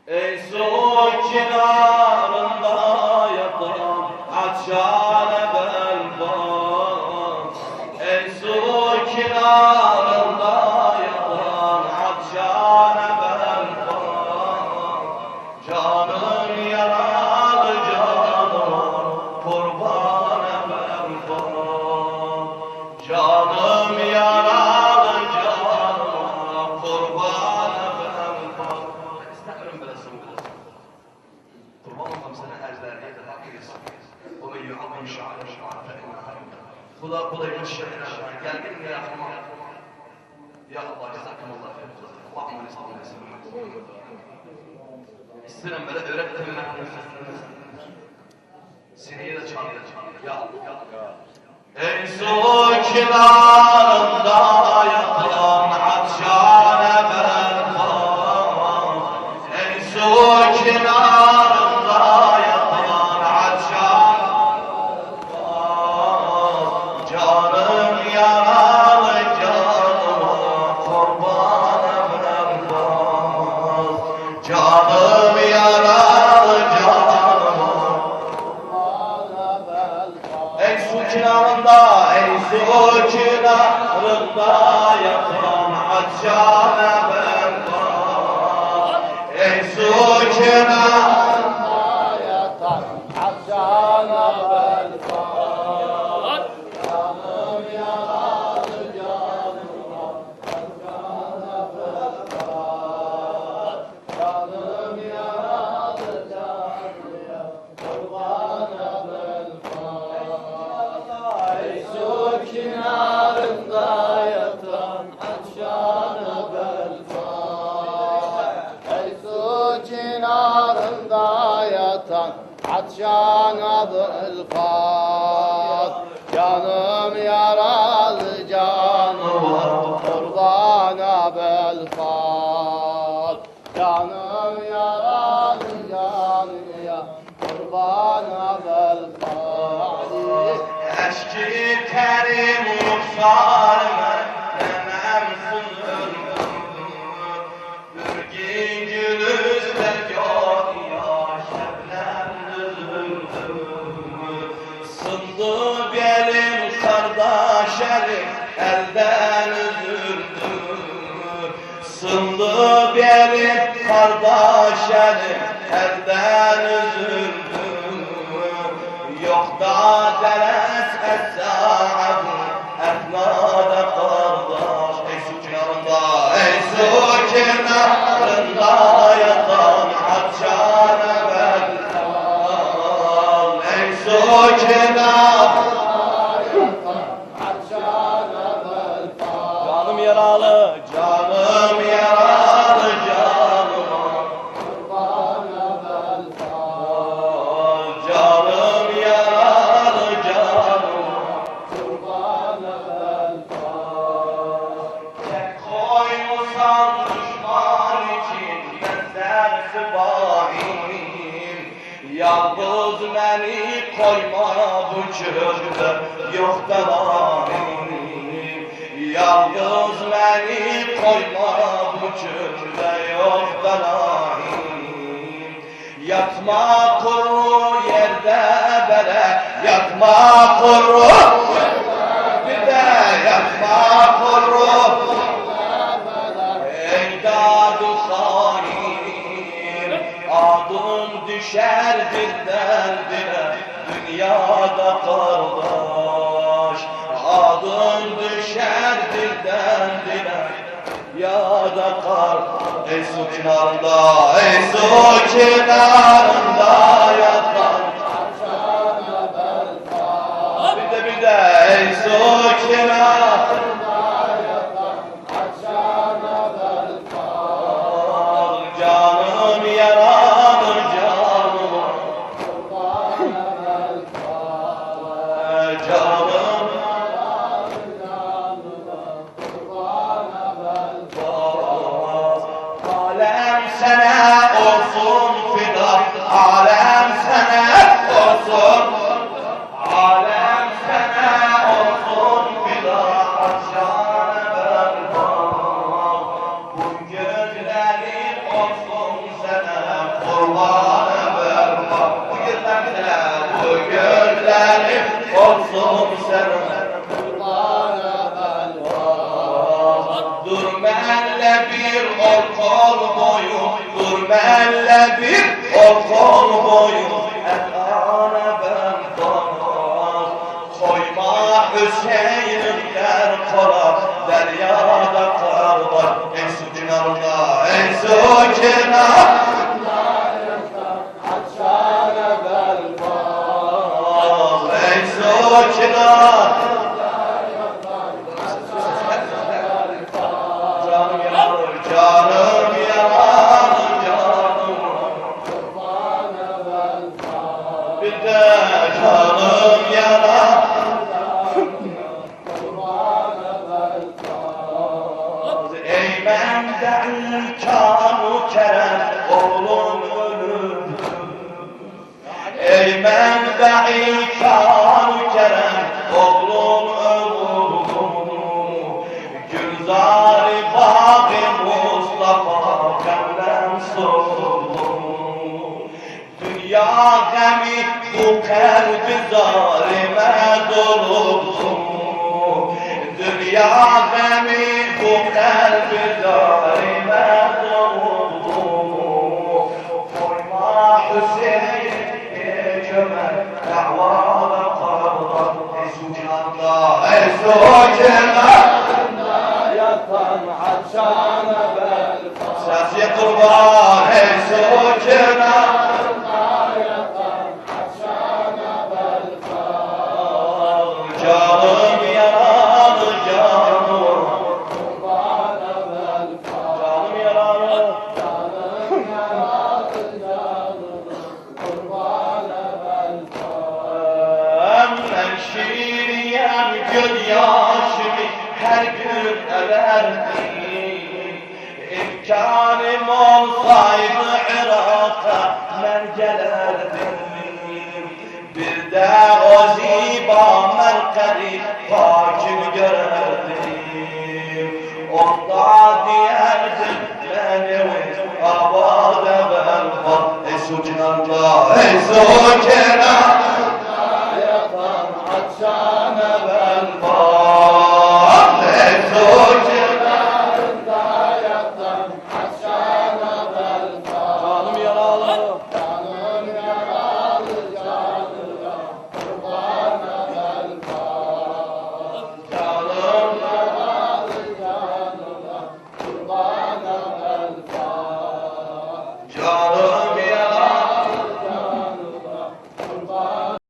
Ey su kenarında yatan açane belbam. Ey su kenarında yatan açane belbam. Canım yaralı canım kurbane belbam. Canım yaralı canım kurbane belbam. İstemiyorum böyle soğuk. Kurban olmam sana ezberliye de hakkıyız. O men yu'azzim şa'ire fe'inneha bu da yumuşatır. Gel gelin ya Rahman. Ya Allah cezakumullah khayr. Allah'ım estağfurullah. İsterim böyle öğretmenim. Seneye de çağır. Ya Allah. Ey su kenarında yatan atşane belbam. Ey su kenarında yatan atşane belbam. Canım yaralı canıma kurban belbam. Canım yaralı canıma. Ey su kenarında, ey su kenarında yatan atşane belbam. Ey su kenarında yatan atşane belbam. Canım yaralı canıma atşane belbam. Canım yaralı canıma kurban belbam. Ey su kenarında yatan atşane belbam. Ey su kenarında yatan atşane belbam. Canım yaralı canıma kurban belbam. Canım yaralı canıma kurban belbam. Eşki terim ruhsarıma nemem sınırdım. Ürgin gülüzde gör yaşemler üzüldüm. Sındı belim kardeşlerim elden üzüldüm. Sındı belim kardeşlerim elden üzüldüm. Yok da deres es-sa'abu efnada kardeş. Ey su kenarında, ey su kenarında yatan atşane belbam. Ey su kenarında yatan atşane belbam. Canım yaralı, canım yaralı canıma kurban belbam. Canım yaralı canıma kurban belbam. Tek koymusan düşman için benzer sıbahim. Yalnız beni koyma bu çölde yok devamim. Yalnız beni koyma bu çölde yok devamim. Yatma kuru yerde bere, yatma kuru bir de yatma kuru. Ey dadu hain, adın düşer birden bire dünyada kardeş. Adın düşer birden bire yada kar. Ey su kenarında, ey su kenarında yatan atşane belbam. Bir de ey su kenarında yatan atşane belbam. Canım yaralı canıma kurban belbam. Canım yaralı canıma kurban belbam. Alem sana olsun fida, alem sana olsun. Alem sana olsun fida, atşane belbam. Bu gözlerin olsun sana Sürmenle bir okul boyu Elana ben bana koyma Hüseyin'ler kola deryada kar var en su kenarında en su kenarında açana ben bana en su kenarında canım yalan bir de canım yalan Eymen'den kânu kerem oğlum ölür Eymen'den kânu kerem oğlum ölür Gülzar-ı Bağ-ı Mustafa kalem sordu Dünya gemi bu kalbi zalime doludu Dünya gemi bu kalbi zalime doludu Koyma Hüseyin'i kömer davada kaldı Esu cihanda Esu cihanda yatan açana belfa Sesi kurban Esu cihanda canım yalan canım canım yalan canım yalan ben şiiriyem gözyaşımı her gün ederdim imkanım olsaydı Irak'a ben gelerdim bir de o ziba merkezi fakir görerdim onda diyerdim benim abade ben var Esu cinanda Esu cinanda